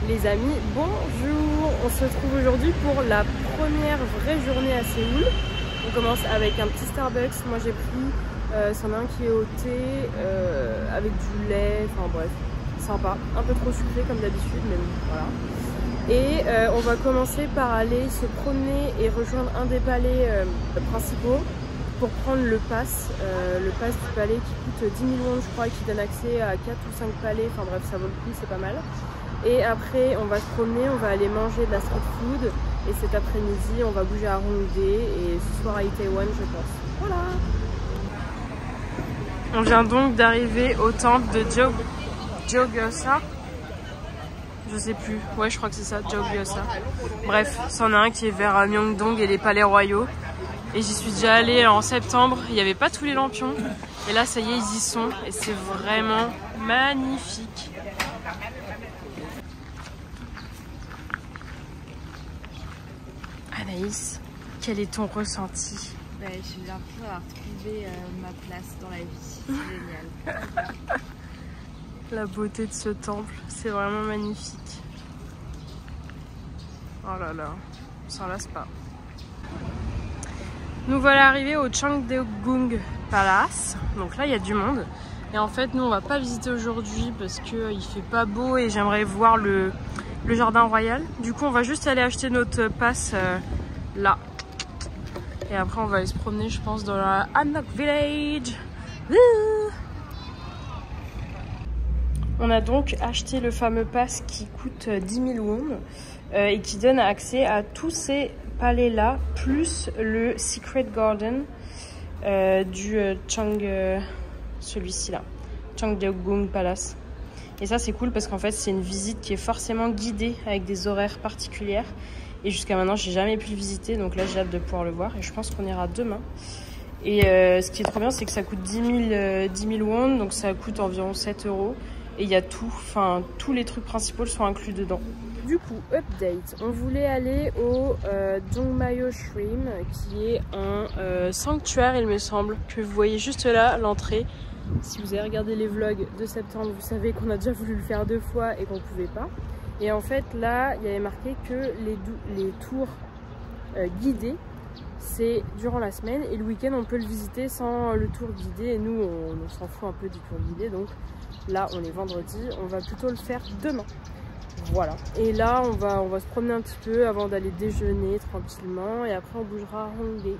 Les amis, bonjour. On se retrouve aujourd'hui pour la première vraie journée à Séoul. On commence avec un petit Starbucks. Moi j'ai pris, c'en a un qui est au thé, avec du lait, enfin bref, sympa. Un peu trop sucré comme d'habitude, mais bon, voilà. Et on va commencer par aller se promener et rejoindre un des palais principaux pour prendre le pass du palais qui coûte 10 000 won je crois, et qui donne accès à 4 ou 5 palais, enfin bref ça vaut le coup, c'est pas mal. Et après on va se promener, on va aller manger de la street food et cet après-midi on va bouger à Hongdae et ce soir à Itaewon je pense. Voilà. On vient donc d'arriver au temple de Gyeongwon. Je sais plus, ouais je crois que c'est ça, Gyeongwon. Bref, c'en a un qui est vers Myeongdong et les palais royaux. Et j'y suis déjà allée en septembre, il n'y avait pas tous les lampions. Et là ça y est, ils y sont et c'est vraiment magnifique. Anaïs, quel est ton ressenti? J'ai l'impression d'avoir trouvé ma place dans la vie, c'est génial. La beauté de ce temple, c'est vraiment magnifique. Oh là là, on s'en lasse pas. Nous voilà arrivés au Changdeokgung Palace. Donc là il y a du monde. Et en fait nous on va pas visiter aujourd'hui parce qu'il fait pas beau et j'aimerais voir le jardin royal. Du coup on va juste aller acheter notre passe là. Et après on va aller se promener je pense dans la Hanok Village. On a donc acheté le fameux pass qui coûte 10 000 won et qui donne accès à tous ces palais là, plus le Secret Garden du celui-ci là, Changdeokgung Palace. Et ça c'est cool parce qu'en fait c'est une visite qui est forcément guidée avec des horaires particulières. Et jusqu'à maintenant j'ai jamais pu le visiter, donc là j'ai hâte de pouvoir le voir et je pense qu'on ira demain. Et ce qui est trop bien c'est que ça coûte 10 000 won, donc ça coûte environ 7 €. Et il y a tout, enfin tous les trucs principaux sont inclus dedans. Du coup, update, on voulait aller au Dongmayo Shrine qui est un sanctuaire il me semble, que vous voyez juste là, l'entrée. Si vous avez regardé les vlogs de septembre, vous savez qu'on a déjà voulu le faire 2 fois et qu'on pouvait pas. Et en fait là, il y avait marqué que les tours guidés, c'est durant la semaine et le week-end on peut le visiter sans le tour guidé. Et nous on s'en fout un peu du tour guidé, donc là on est vendredi, on va plutôt le faire demain. Voilà. Et là on va se promener un petit peu avant d'aller déjeuner tranquillement et après on bougera à Hongdae.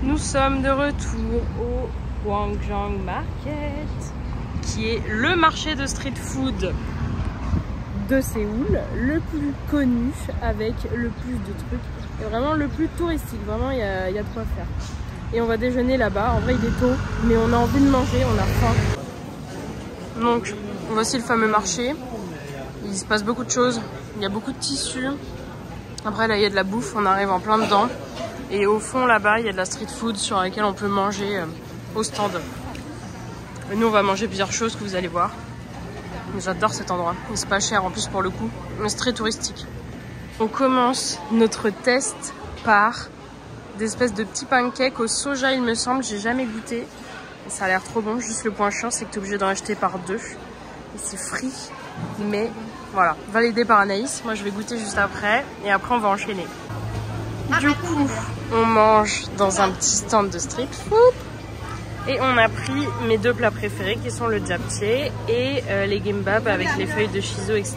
Nous sommes de retour au Gwangjang Market, qui est le marché de street food de Séoul, le plus connu avec le plus de trucs et vraiment le plus touristique. Vraiment il y a de quoi faire. Et on va déjeuner là-bas. En vrai il est tôt mais on a envie de manger, on a faim. Donc voici le fameux marché. Il se passe beaucoup de choses. Il y a beaucoup de tissus. Après là il y a de la bouffe, on arrive en plein dedans. Et au fond là-bas il y a de la street food sur laquelle on peut manger au stand. Et nous on va manger plusieurs choses que vous allez voir. J'adore cet endroit. C'est pas cher en plus pour le coup. Mais c'est très touristique. On commence notre test par des espèces de petits pancakes au soja il me semble. J'ai jamais goûté. Ça a l'air trop bon, juste le point chiant c'est que tu es obligé d'en acheter par 2. Et c'est frit, mais voilà, validé par Anaïs. Moi je vais goûter juste après et après on va enchaîner. Du coup, on mange dans un petit stand de street food. Et on a pris mes 2 plats préférés qui sont le japchae et les gimbap avec les feuilles de shiso, etc.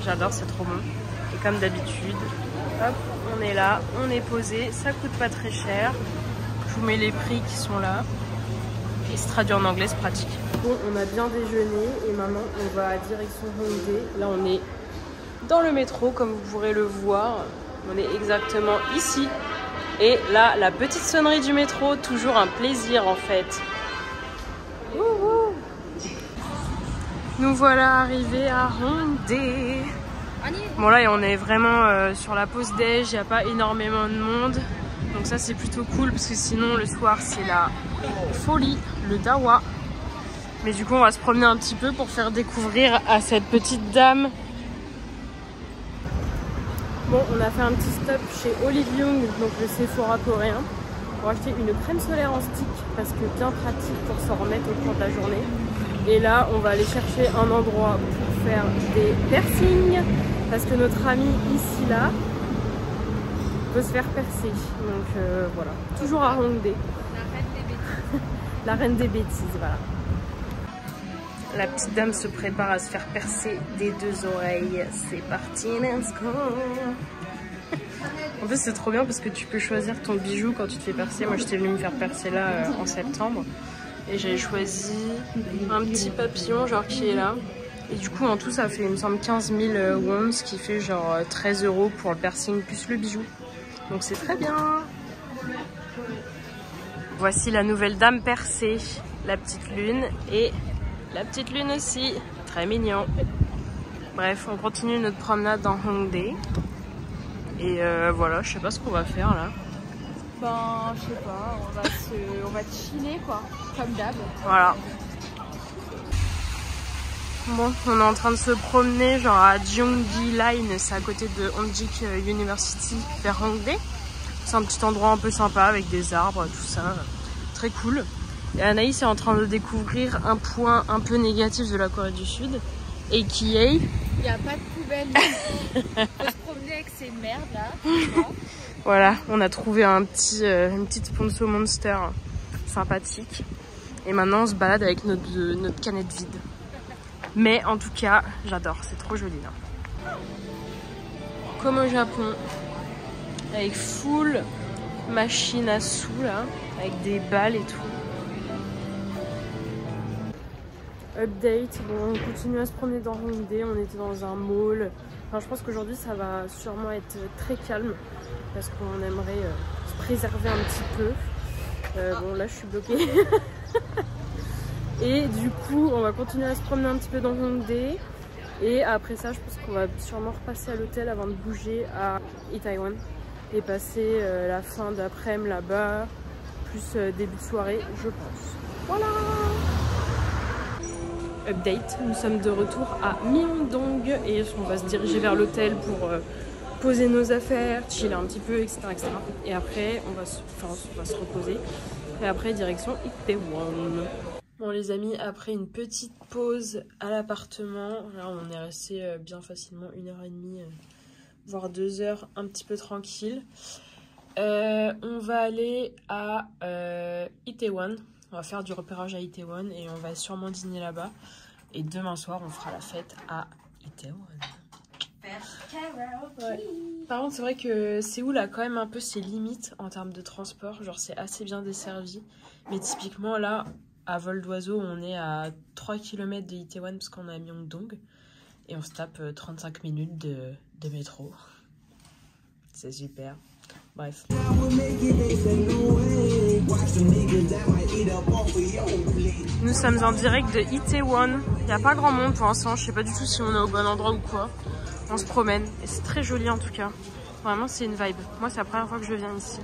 J'adore, c'est trop bon. Et comme d'habitude, hop, on est là, on est posé, ça coûte pas très cher. Je vous mets les prix qui sont là. Et se traduit en anglais, c'est pratique. Bon, on a bien déjeuné et maintenant on va à direction Hongdae. Là on est dans le métro comme vous pourrez le voir. On est exactement ici. Et là, la petite sonnerie du métro, toujours un plaisir en fait. Wouhou. Nous voilà arrivés à Hongdae. Bon là on est vraiment sur la pause déj, il n'y a pas énormément de monde. Donc ça c'est plutôt cool parce que sinon le soir c'est la folie, le dawa. Mais du coup on va se promener un petit peu pour faire découvrir à cette petite dame. Bon, on a fait un petit stop chez Olive Young, donc le Sephora coréen, pour acheter une crème solaire en stick parce que bien pratique pour s'en remettre au cours de la journée. Et là on va aller chercher un endroit pour faire des piercings parce que notre ami ici là veut se faire percer. Donc voilà, toujours à Hongdae. La reine des bêtises, voilà. La petite dame se prépare à se faire percer des 2 oreilles. C'est parti, let's go. En fait c'est trop bien parce que tu peux choisir ton bijou quand tu te fais percer. Moi j'étais venue me faire percer là en septembre. Et j'avais choisi un petit papillon genre qui est là. Et du coup en tout ça fait il me semble 15 000 won, ce qui fait genre 13 € pour le piercing plus le bijou. Donc c'est très bien. Voici la nouvelle dame percée, la petite lune et la petite lune aussi. Très mignon. Bref, on continue notre promenade dans Hongdae. Et voilà, je sais pas ce qu'on va faire là. Ben, je sais pas, on va chiller quoi, comme d'hab. Voilà. Bon, on est en train de se promener genre à Gyeonggi Line, c'est à côté de Onjik University vers Hongdae. C'est un petit endroit un peu sympa avec des arbres, tout ça, très cool. Et Anaïs est en train de découvrir un point un peu négatif de la Corée du Sud. Et qui est... Il n'y a pas de poubelle ici. On se promener avec ces merdes là. Voilà, on a trouvé une petite sponsor Monster sympathique. Et maintenant on se balade avec notre canette vide. Mais en tout cas, j'adore, c'est trop joli là. Comme au Japon, avec full machine à sous là, avec des balles et tout. Update, bon, on continue à se promener dans Hongdae, on était dans un mall. Enfin, je pense qu'aujourd'hui ça va sûrement être très calme parce qu'on aimerait se préserver un petit peu. Bon là je suis bloquée. Et du coup on va continuer à se promener un petit peu dans Hongdae. Et après ça je pense qu'on va sûrement repasser à l'hôtel avant de bouger à Itaewon. Et passer la fin d'après-midi là-bas, plus début de soirée je pense. Voilà. Update, nous sommes de retour à Myeongdong et on va se diriger vers l'hôtel pour poser nos affaires, chiller un petit peu, etc. etc. Et après, on va se reposer. Et après, direction Itaewon. Bon les amis, après une petite pause à l'appartement, là on est resté bien facilement 1h30, voire 2 heures, un petit peu tranquille. On va aller à Itaewon. On va faire du repérage à Itaewon et on va sûrement dîner là-bas. Et demain soir, on fera la fête à Itaewon. Ouais. Par contre, c'est vrai que Séoul a quand même un peu ses limites en termes de transport. Genre, c'est assez bien desservi. Mais typiquement, là, à vol d'oiseau, on est à 3 km de Itaewon parce qu'on est à Myeongdong. Et on se tape 35 minutes de métro. C'est super. Bref. Nous sommes en direct de Itaewon. Il n'y a pas grand monde pour l'instant. Je sais pas du tout si on est au bon endroit ou quoi. On se promène. Et c'est très joli en tout cas. Vraiment, c'est une vibe. Moi, c'est la première fois que je viens ici.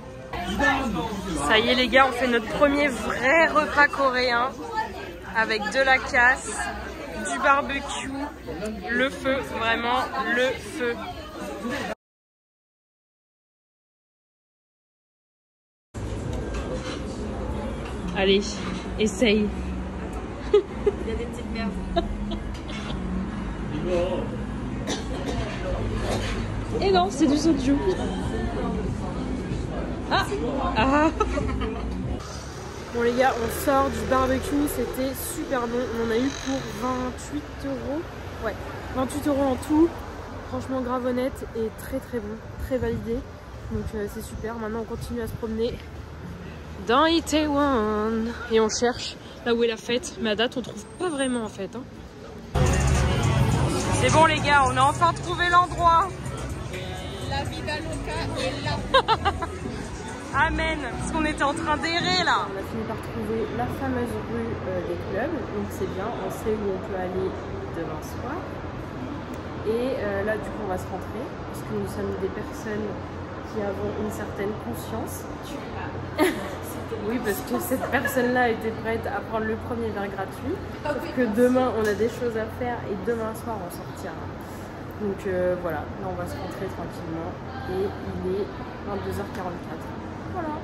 Ça y est les gars, on fait notre premier vrai repas coréen. Avec de la casse, du barbecue, le feu. Vraiment, le feu. Allez, essaye. Il y a des petites merdes. Et non, c'est du soju. Ah, ah. Bon les gars, on sort du barbecue, c'était super bon. On en a eu pour 28 €. Ouais, 28 € en tout. Franchement grave honnête et très très bon, très validé. Donc c'est super. Maintenant on continue à se promener dans Itaewon et on cherche là où est la fête, mais à date on trouve pas vraiment en fait. Hein. C'est bon les gars, on a enfin trouvé l'endroit. La vida loca est là. Amen, parce qu'on était en train d'errer là. On a fini par trouver la fameuse rue des clubs, donc c'est bien, on sait où on peut aller demain soir. Et là du coup on va se rentrer, parce que nous sommes des personnes qui avons une certaine conscience. Oui, parce que cette personne-là était prête à prendre le premier verre gratuit. Sauf que demain, on a des choses à faire et demain soir, on sortira. Donc voilà, là, on va se rentrer tranquillement. Et il est 22h44. Voilà.